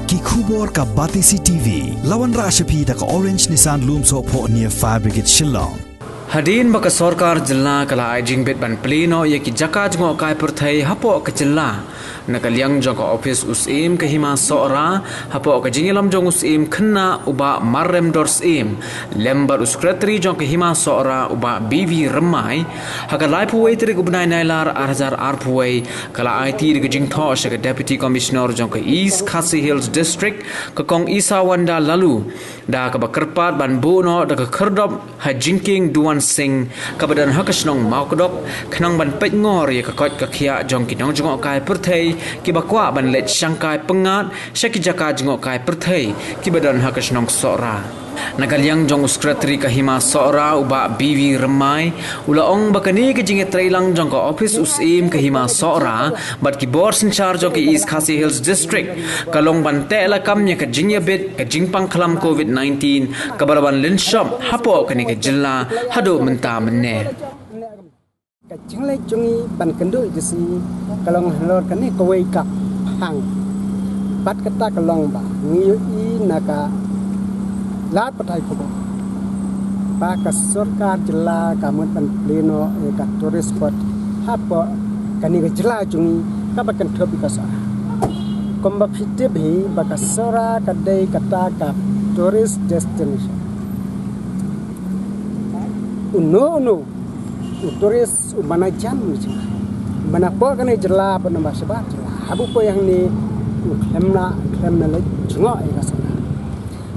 ki khubor ka Batisi TV lawan ra shapi da ka Orange Nissan Lumso pho near Fire Brigade Shillong. Hadin baka sarkar jilla kala ajing bet ban pleno ye ki jaka jngo kai perthai hapo ka jilla nakaliang jong office usim ke hima sora hapo ka jingilam jong usim khanna uba marrem dors im lembar secretary jong ke hima sora uba BV remai haka laipu wei tri ubnai nailar 8000 arpuai kala IT ke jing tho ka deputy commissioner jong ke East Khasi Hills district ka kong Isa Wanda lalu da ka bakerpat ban bono da ka kherdop ha jingking duan sing kabadan hakasnong maukdop khnang ban pet ngor ye ka kot ka khia jong ki nong jong kai perthai ki bakwa ban let sangkai pengat syaki jaka jong kai perthai ki badan hakasnong sora nagaliang jong secretary ka hima sora uba BV remai ulaong bakani ke jinge trailang jong ka office usim ka hima sora bat ki board in charge of East Khasi Hills district kalong ban tela kamnya ka jingya bit ka jingpang khalam COVID-19 kabaraban linshop hapo kani ka jilla hado menta menne ka jingle jungi ban kendo jisi kalong lor kani ko wei kap hang bat kata kalong ba ngi i naka lat patai ko ba ka sarkar jilla kamut ban pleno ka tourist spot hapo kani ka jilla jungi ka ba kan thobi ka sa komba fitte bhi ba ka sora ka dei kata ka tourist destination uno tourist mana jam ni mana po kani jilla pa na masaba habu po yang ni klemna le jungo e ka sa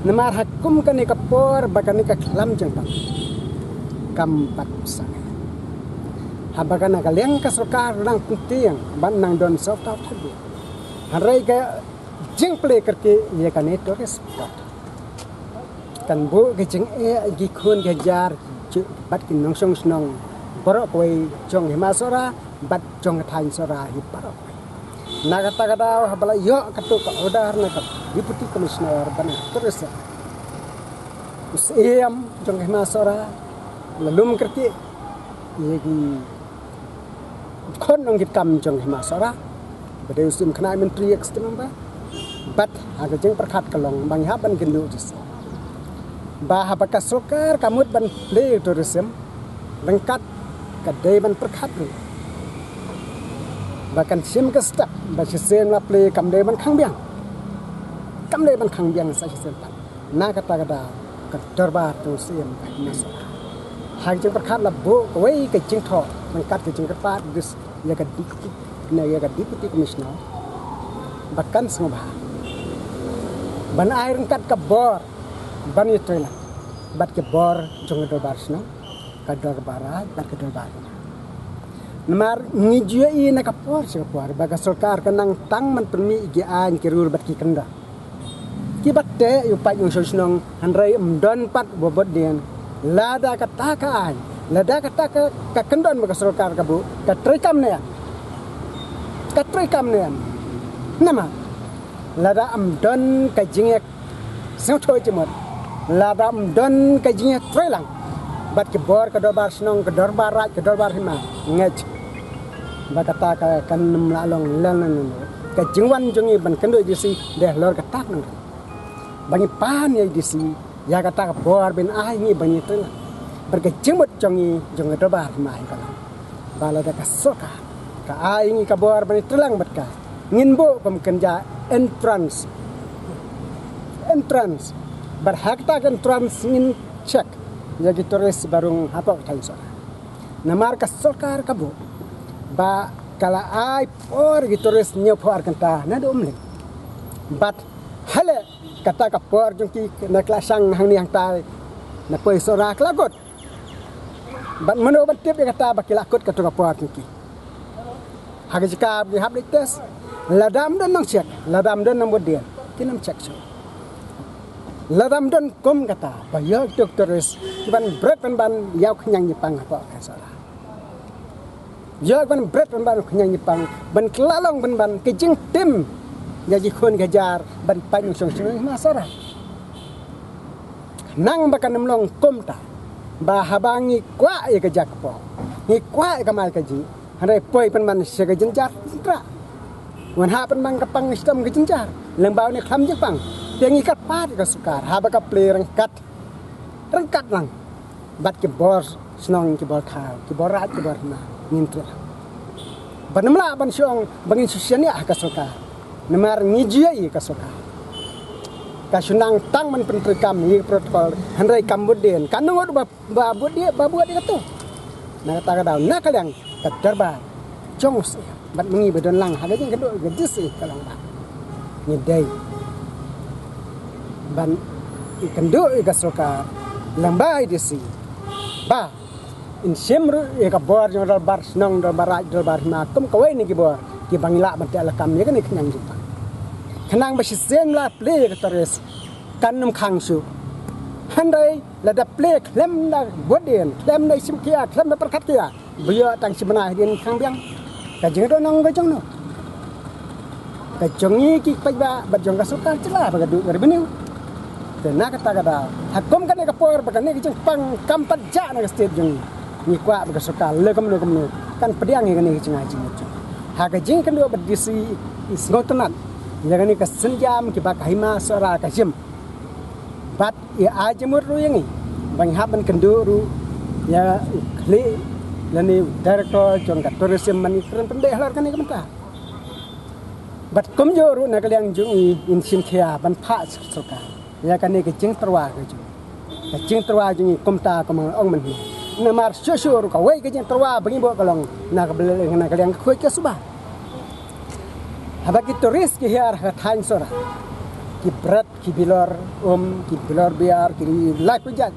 namar hakum kani kapor bakani ka khlam jangpa kampat sang habagana kaleng ka sarkar nang tiang ban nang don soft out thabi harai ka jing play karke ye kani tourist spot kan bu ke jing e gi khun ga jar bat kin nong song snong borok koi jong himasora bat jong thain sora hi parok nagata kata habala yo katuk order na ka deputy commissioner bana terus usiam jong himasora lalum kerti yegi kon nong kam jong himasora bade usim khnai menteri external ba bat aga jeng perkhat kalong bang haban gendu dis ba habaka sokar kamut ban le tourism lengkat kadai ban perkhat bahkan sim ke step baca sen la play kam de ban khang biang sa sen tan na kata ka darbar tu sim mas hang jeng perkhat la bo wei ke jing tho lengkat ke jing pat dis ya ka deputy commissioner bahkan semua ban air lengkat ke bor ban itu lah bat ke bor jong darbar sno ka darbar bat ke darbar namar ngijue i na kapor singapore baga sarkar kanang tang man permi igi an kirur bat ki kenda ki batte yu pa yung sosnong handrai umdon pat bobot den lada kata ka an lada kata ka kendon baga sarkar ka bu ka trikam ne nama lada umdon ka jingek sotoi jemot lada umdon ka jingek trelang bat ke bor ka dorbar snong ka dorbar raj ka dorbar hima ngej bakata ka kan lalong lan ka jingwan jongi ban kendo disi deh lor ka tak nang bangi pan ye disi ya kata ka bor ben ai ni bangi teng berke jingmut jongi jong dorbar hima ka bala da ka soka ka ai ni ka bor ban telang bat ka nginbo pemkenja entrance berhakta entrance ngin check jadi turis barung apa thai so namar ka sarkar ka bu ba kala ai por gi turis nyo por kanta na do umle bat hale kata ka por jungki na klasang hang ni hang tai na poi sora klagot bat mano bat tip kata ba kilakot ka to ka por jungki hage jika bi hab tes ladam don nang check ladam don nang bodien kinam check so ladam don kom kata bayo doktoris ban bread ban yaw khnyang ni pang apa ka sala ya ban bread ban khnyang ni pang ban klalong ban kijing tim ya ji khon gajar ban panyung song song masara nang bakan mlong kom ta ba habangi kwa ye ka jak po ni kwa ka mal ka ji hare poi ban man se ka jinjar tra wan ha pen mang kapang istam ke jenjar lembau ni kham jepang yang ikat pat ke sukar ha ba ka ple rengkat lang bat ke bor senong ke bor khau ke bor rat ke bor na ngintro banamla ban syong bangin susiania ka sukar nemar ngijia ka sukar ka sunang tang man pentrikam ni protokol handai kambuden kanung ba buat dia tu na kata daun na kalyang ka darba jongus bat mengi bedon lang hagajing kedua gedis kalang ba ni dai ban ikendo ka sukar lambai disi ba in semru ka bor dal bar senong dal barat dal bar ma kum kawai ni ki bor ki bangila ban ta lakam ni kan ni kenyang jumpa kenang basi sen la play ke terus kanum khangsu handai la da play klem na bodien klem na simkia klem na perkat kia buya tang simana din khang biang ka jeng do nong ka jong no ka jong ni ki pa ba jong ka suka cela ba du revenue te na kata kata hakom kan ka por ba kan ni jeng pang kampat ja na state jeng ni kwa ba suka le kam no kan pediang ni kan ni jeng aji ha ka jeng kan do berdisi is ngotenat jangan ni kesenjam kita kahima sora kasim bat ya ajemur ru yang ni bang haban kenduru ya kli lani director jong ka tourism mani keren pendek halar kan ni kementa bat komjoru na kaliang jung in sim khia ban pha soka ya kan ni ke jing terwa ke jing terwa jung komta komang ong man na mar syusur ka wei ke jing terwa bangi bo kalong na ka bele na kaliang khoi ke subah habaki turis ki hiar hathain sora ki berat ki bilor ki bilor biar ki lak pujat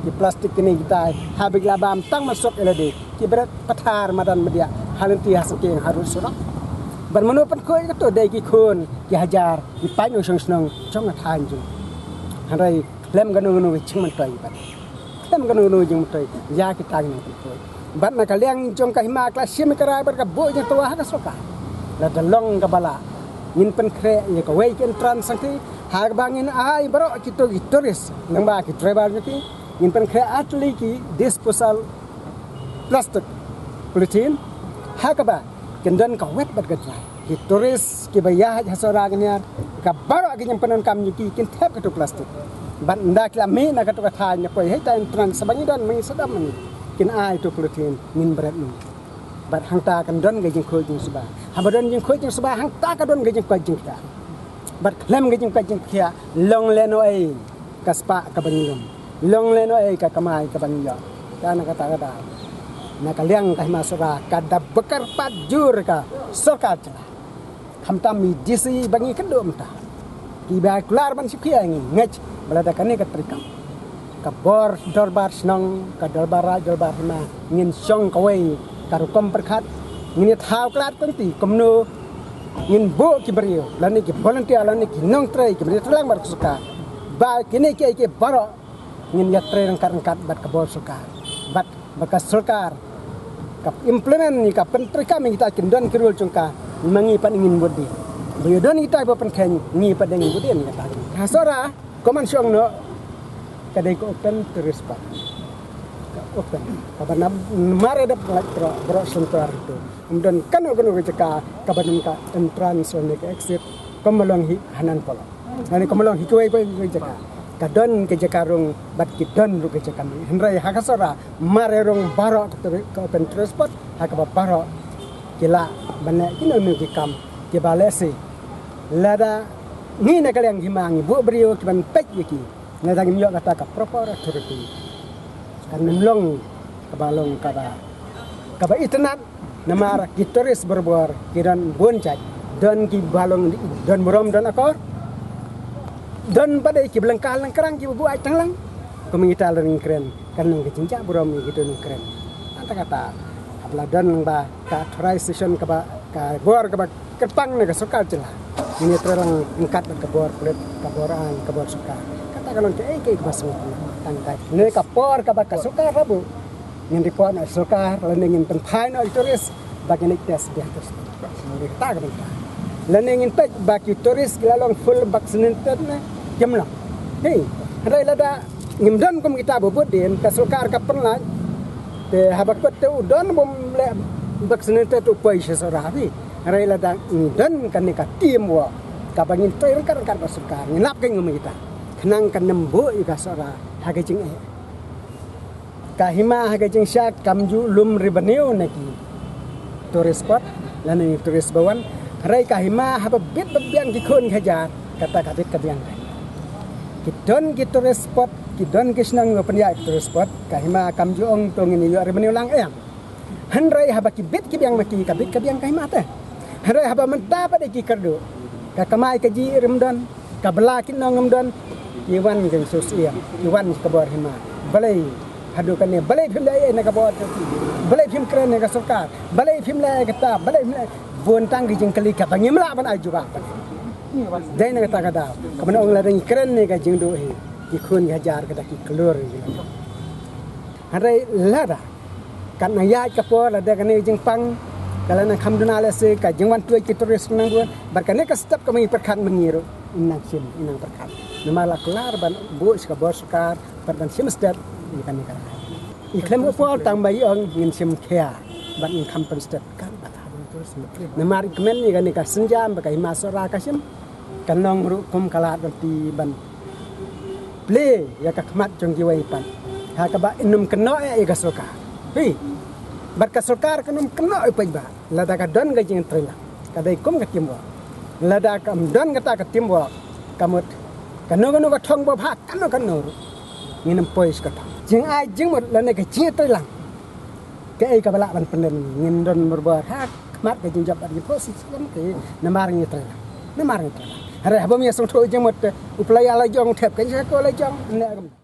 ki plastik ini kita habik labam tang masuk elade ki berat pathar madan media halanti hasake harus sora bermenu pen koi to dai ki khun ki hajar ki painu song chong hathain ju harai lem ganu ching man tai bat lem ganu jing tai ya ki tang ni koi bat na kaliang jong ka hima kla sim karai ber ka bo je to ha ka soka la dalong ka bala ngin pen kre ye ka wei ken transakti ha bangin ai baro kito turis nang ba ki travel ki ngin pen kre atli ki disposal plastic polythene ha ka ba kendan ka wet bat ka ki turis ki baya hasara gnya ka baro ki nyam penan kam ki kin thep ka to plastic ban nda kla me na ka to ka tha nya koi he ta trans sabangi dan mengi sadam ni kin ai to polythene ngin berat ni bat hang ta kan don ga jing khoi jing suba habadon jing khoi jing suba hang ta ka don ga jing khoi jing ta bat klem ga jing khoi jing khia long leno ai kaspa ka bangilom long leno ai ka kamai ka bangyo ta na kata na kaliang ka masura ka da bekar pajur ka sokat khamta mi disi bangi kendom ta ki ba klar ban sikhia ngi ngech balada kane ka trikam ka bor dorbar snong ka dorbara dorbar ma ngin song ka wei karukom perkhat ngini thau klat konti komno ngin bo ki brio lani ki volunteer lani ki nong trai ki brio tlang bar suka ba kini ki baro ngin ya trai rangkat bat ka bor suka bat bakas sulkar kap implement ni ka pentri kami kita kindon kirul chungka mangi pan ingin bodi brio don kita bo pen khen ngi pa deng bodi ni kata hasora koman syong no kadai ko open tourist spot open kaban mare da bro sentuar itu kemudian kan jeka kaban ka entrance on the exit komalong hi hanan polo ani komalong hi kuai jeka kadon ke jeka rung bat kidon ru ke jeka henrai hakasora mare rung baro ke open transport hakaba baro kila bana kino nu ki kam ke balesi lada ni na kaliang himangi bu brio kiban pek yiki na dang myo kata ka proper authority kan memlong kabalong kaba itenat namar kitoris berbor kiran boncaj don ki balong don merom don akor don pada ki belengkal kerang ki bu ai tanglang komita lereng keren kan nang cinca berom gitu nang keren kata apla don ba ka transition kaba ka bor kaba ketang ne ka sokal celah ini terang angkat ke bor kulit ka boran ka bor suka kata kalau ke basmu tangkai ne ka por ka ba ka suka rabu ngin report na suka leningin penpai no turis bagi nik tes dia terus ngi ta ka ba leningin pek bagi turis gilalong full vaccinated na jemla hei ada lada ngimdan kum kita bobot din ka suka ka penla te habak pete udon bom le vaccinated tu pai sesarabi Hari ladang dan kan ni katim wa kabangin toy kan pasukar ngilap kan ngumita kenang kan nembo ika sora hagajing kahima hagajing syak kamju lum ribaneo naki tourist spot lani tourist bawan rai kahima haba bit bebiang kikun hajar kata kabit kabiang kidon ki tourist spot kidon kisnang ngopenya tourist spot kahima kamju ong tongin yu ribaneo lang hanrai haba kibit kibiang maki kabit kabiang kahima teh hari haba mendapat iki kerdo kakamai kaji remdan kabelakin nongomdan iwan jeng sosial iwan kabor hima balai hadukan ne balai phim lai na kabor balai phim keren ne ka sarkar balai phim lai kata balai bon tang jeng kali ka bangim la ban aju ba dai na kata kada kaman ong ladang keren ne ka jeng do he ikun hajar kada ki kelur hari lada kan ayat kapor lada kan jeng pang kalau nak hamduna lese ka jengwan tuai kita terus nang dua barkane ka step kami perkan mengiru inang sim inang perkan namala kelar ban bu ska bor sukar perban sim step ikan ikan ikhlem upol tang bayi ong ngin sim khia ban in kam pen step kan bata terus namari kemen ikan ikan senjam bakai masora kasim kanong ru kum kala ti ban play ya ka kmat jong jiwai pan ha ka ba inum keno e ka soka Barka sarkar kanum kena ipai ba lada ka don ga jing trela kadai kum ka timbo lada kam don ga ta ka timbo kamut kanu ka thong ba phat kanu nginam pois ka ta jing ai jing mot lane ka jing trela ke ai ka bala ban penen ngin don merba hak mat ka jing jabat di posisi kan ke namar ngi trela hare habam ya song tho jing mot uplaya la jong thep ka ko la jong ne